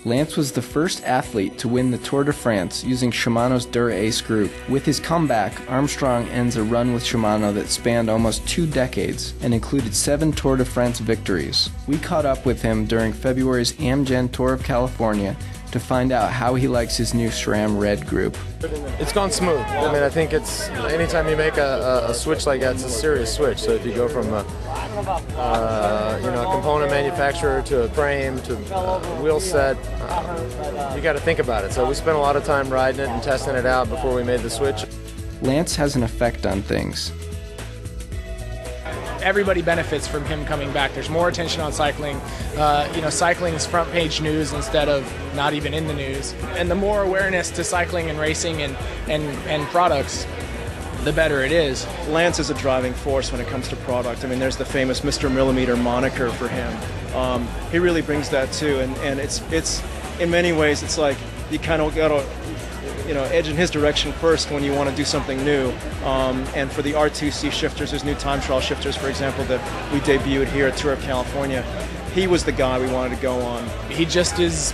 Lance was the first athlete to win the Tour de France using Shimano's Dura Ace group. With his comeback, Armstrong ends a run with Shimano that spanned almost 2 decades and included 7 Tour de France victories. We caught up with him during February's Amgen Tour of California to find out how he likes his new SRAM Red group. It's gone smooth. I mean, I think it's anytime you make a switch like that, it's a serious switch. So if you go from a component manufacturer to a frame to a wheel set, you got to think about it. So we spent a lot of time riding it and testing it out before we made the switch. Lance has an effect on things. Everybody benefits from him coming back. There's more attention on cycling. Cycling's front page news instead of not even in the news. And the more awareness to cycling and racing and products, the better it is. Lance is a driving force when it comes to product. I mean, there's the famous Mr. Millimeter moniker for him. He really brings that too, and it's in many ways it's like you kind of got to edge in his direction first when you want to do something new. And for the R2C shifters, there's new time trial shifters, for example, that we debuted here at Tour of California. He was the guy we wanted to go on. He just is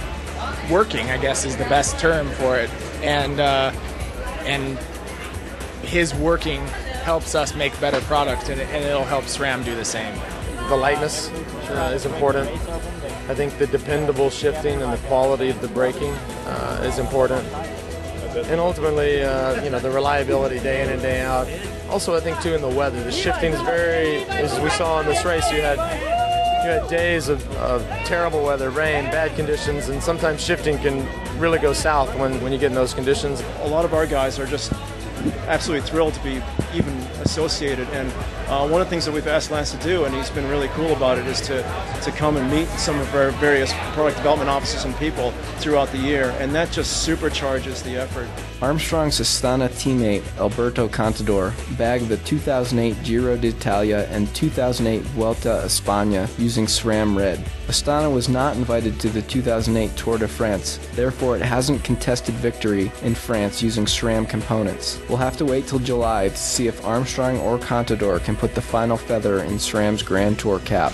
working, I guess, is the best term for it. And his working helps us make better product, and it'll help SRAM do the same. The lightness is important. I think the dependable shifting and the quality of the braking is important. And ultimately, the reliability day in and day out. Also, I think, too, in the weather. The shifting is as we saw in this race, you had days of terrible weather, rain, bad conditions, and sometimes shifting can really go south when you get in those conditions. A lot of our guys are just absolutely thrilled to be even associated, and one of the things that we've asked Lance to do, and he's been really cool about it, is to come and meet some of our various product development offices and people throughout the year, and that just supercharges the effort. Armstrong's Astana teammate Alberto Contador bagged the 2008 Giro d'Italia and 2008 Vuelta a España using SRAM Red. Astana was not invited to the 2008 Tour de France, therefore it hasn't contested victory in France using SRAM components. We'll have to wait till July to see if Armstrong or Contador can put the final feather in SRAM's Grand Tour cap.